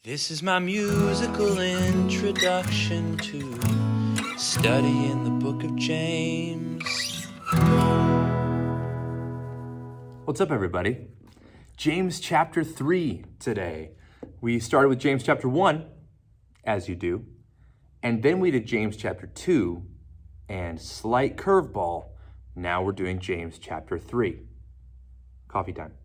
This is my musical introduction to studying the book of James. What's up, everybody? James chapter 3 today. We started with James chapter 1, as you do, and then we did James chapter 2, and slight curveball, now we're doing James chapter 3. Coffee time.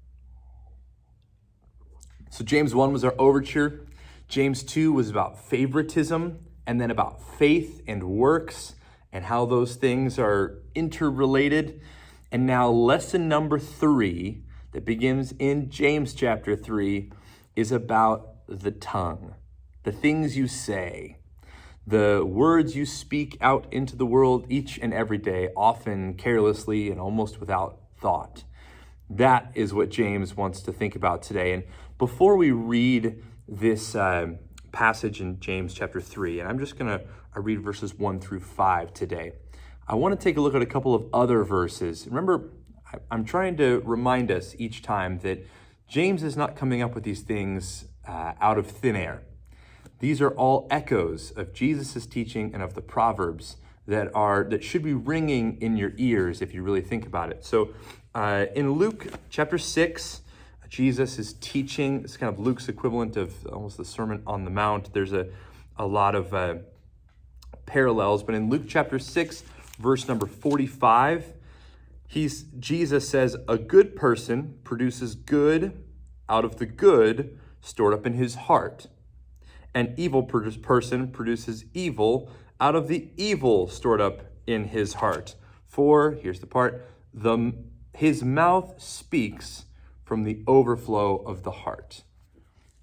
So James 1 was our overture. James 2 was about favoritism, and then about faith and works and how those things are interrelated. And now lesson number 3 that begins in James chapter 3 is about the tongue, the things you say, the words you speak out into the world each and every day, often carelessly and almost without thought. That is what James wants to think about today. And before we read this passage in James chapter 3, and I'm just going to read verses 1 through 5 today, I want to take a look at a couple of other verses. Remember, I'm trying to remind us each time that James is not coming up with these things out of thin air. These are all echoes of Jesus' teaching and of the Proverbs that should be ringing in your ears if you really think about it. So in Luke chapter 6, Jesus is teaching. It's kind of Luke's equivalent of almost the Sermon on the Mount. There's a lot of parallels, but in Luke chapter 6, verse number 45, Jesus says, "A good person produces good out of the good stored up in his heart. An evil person produces evil out of the evil stored up in his heart. For," here's the part, "his mouth speaks from the overflow of the heart."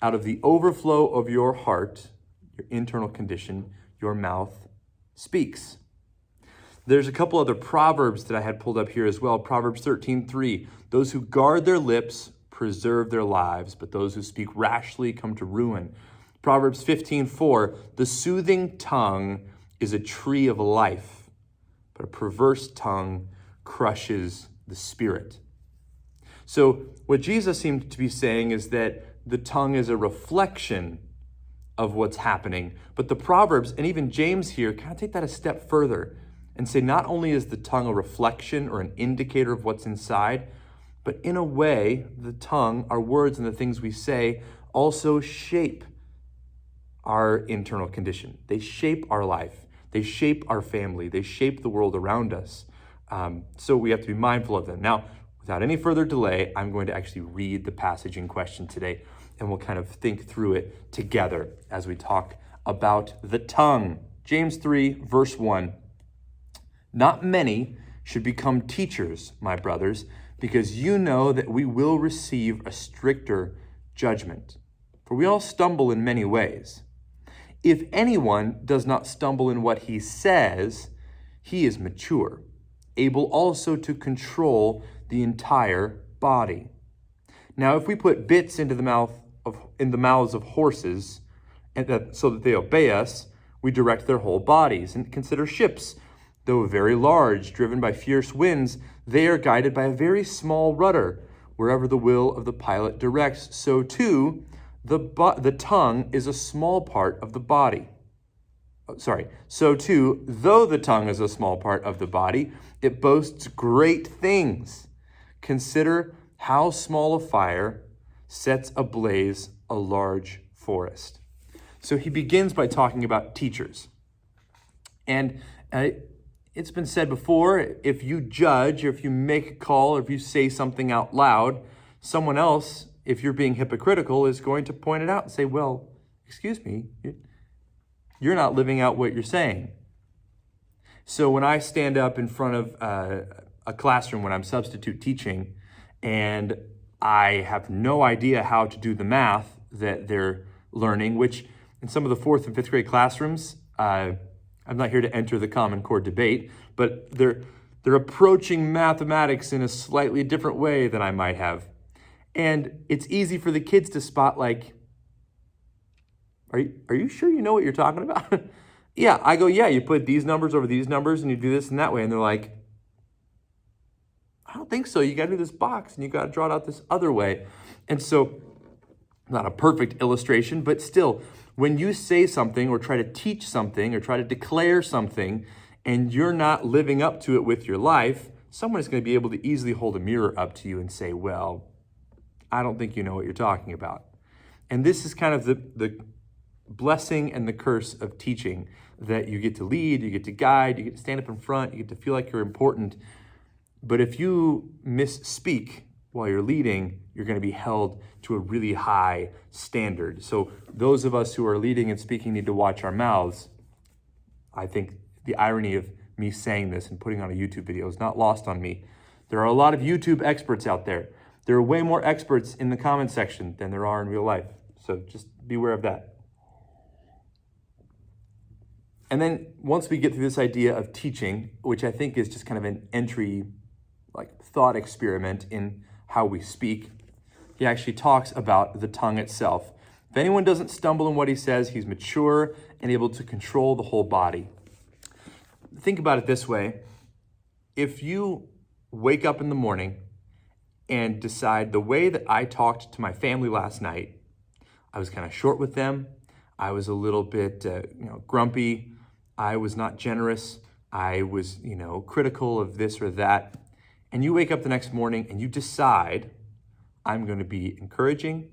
Out of the overflow of your heart, your internal condition, your mouth speaks. There's a couple other Proverbs that I had pulled up here as well. Proverbs 13:3, "Those who guard their lips preserve their lives, but those who speak rashly come to ruin." Proverbs 15:4, "The soothing tongue is a tree of life, but a perverse tongue crushes the spirit." So what Jesus seemed to be saying is that the tongue is a reflection of what's happening. But the Proverbs, and even James here, kind of take that a step further and say not only is the tongue a reflection or an indicator of what's inside, but in a way, the tongue, our words and the things we say, also shape our internal condition. They shape our life. They shape our family. They shape the world around us. So we have to be mindful of them. Now, without any further delay, I'm going to actually read the passage in question today, and we'll kind of think through it together as we talk about the tongue. James 3, verse 1. "Not many should become teachers, my brothers, because you know that we will receive a stricter judgment. For we all stumble in many ways. If anyone does not stumble in what he says, he is mature, able also to control the entire body. Now, if we put bits into the mouths of horses, so that they obey us, we direct their whole bodies. And consider ships, though very large, driven by fierce winds, they are guided by a very small rudder, wherever the will of the pilot directs. So too, the tongue is a small part of the body. So too, though the tongue is a small part of the body, it boasts great things. Consider how small a fire sets ablaze a large forest." So he begins by talking about teachers. And it's been said before, if you judge, or if you make a call, or if you say something out loud, someone else, if you're being hypocritical, is going to point it out and say, "Well, excuse me, you're not living out what you're saying." So when I stand up in front of a classroom when I'm substitute teaching, and I have no idea how to do the math that they're learning, which in some of the 4th and 5th grade classrooms, I'm not here to enter the Common Core debate, but they're approaching mathematics in a slightly different way than I might have. And it's easy for the kids to spot, like, are you sure you know what you're talking about? Yeah, I go, yeah, you put these numbers over these numbers and you do this and that way. And they're like, I don't think so. You got to do this box and you got to draw it out this other way. And so not a perfect illustration, but still, when you say something or try to teach something or try to declare something and you're not living up to it with your life, someone is going to be able to easily hold a mirror up to you and say, well, I don't think you know what you're talking about. And this is kind of the blessing and the curse of teaching, that you get to lead, you get to guide, you get to stand up in front, you get to feel like you're important. But if you misspeak while you're leading, you're going to be held to a really high standard. So those of us who are leading and speaking need to watch our mouths. I think the irony of me saying this and putting on a YouTube video is not lost on me. There are a lot of YouTube experts out there. There are way more experts in the comment section than there are in real life. So just beware of that. And then once we get through this idea of teaching, which I think is just kind of an entry, like thought experiment in how we speak, he actually talks about the tongue itself. If anyone doesn't stumble in what he says, he's mature and able to control the whole body. Think about it this way. If you wake up in the morning and decide the way that I talked to my family last night, I was kind of short with them. I was a little bit grumpy. I was not generous. I was, critical of this or that. And you wake up the next morning and you decide, I'm going to be encouraging.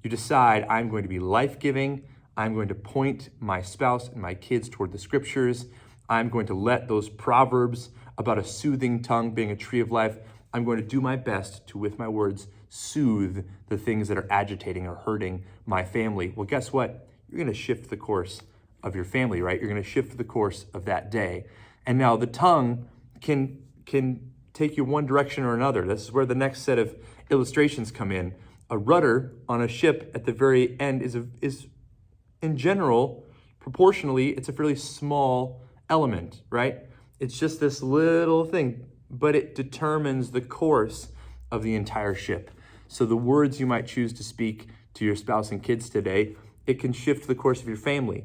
You decide, I'm going to be life-giving. I'm going to point my spouse and my kids toward the scriptures. I'm going to let those Proverbs about a soothing tongue being a tree of life, I'm going to do my best to, with my words, soothe the things that are agitating or hurting my family. Well, guess what? You're going to shift the course of your family, right? You're going to shift the course of that day. And now the tongue can take you one direction or another. This is where the next set of illustrations come in. A rudder on a ship at the very end is in general, proportionally, it's a fairly small element, right? It's just this little thing, but it determines the course of the entire ship. So the words you might choose to speak to your spouse and kids today, it can shift the course of your family.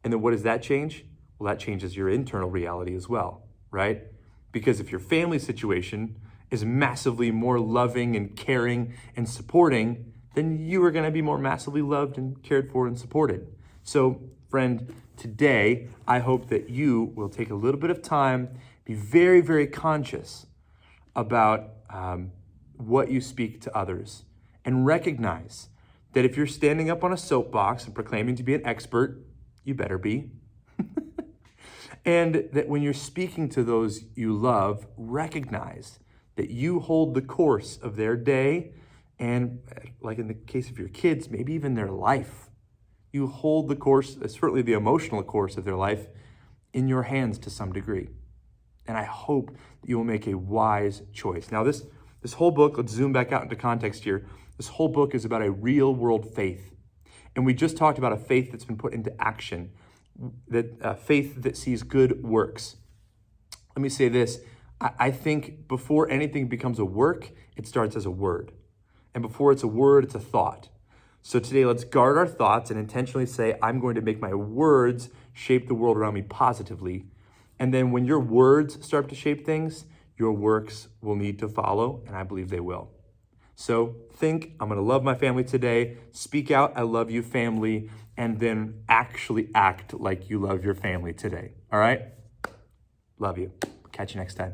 And then what does that change? Well, that changes your internal reality as well, right? Because if your family situation is massively more loving and caring and supporting, then you are going to be more massively loved and cared for and supported. So, friend, today, I hope that you will take a little bit of time, be very, very conscious about what you speak to others, and recognize that if you're standing up on a soapbox and proclaiming to be an expert, you better be. And that when you're speaking to those you love, recognize that you hold the course of their day, and like in the case of your kids, maybe even their life. You hold the course, certainly the emotional course of their life, in your hands to some degree. And I hope that you will make a wise choice. Now, this whole book, let's zoom back out into context here. This whole book is about a real world faith. And we just talked about a faith that's been put into action, that faith that sees good works. Let me say this. I think before anything becomes a work, it starts as a word. And before it's a word, it's a thought. So today, let's guard our thoughts and intentionally say, I'm going to make my words shape the world around me positively. And then when your words start to shape things, your works will need to follow, and I believe they will. So think, I'm going to love my family today. Speak out, I love you, family, and then actually act like you love your family today. All right? Love you. Catch you next time.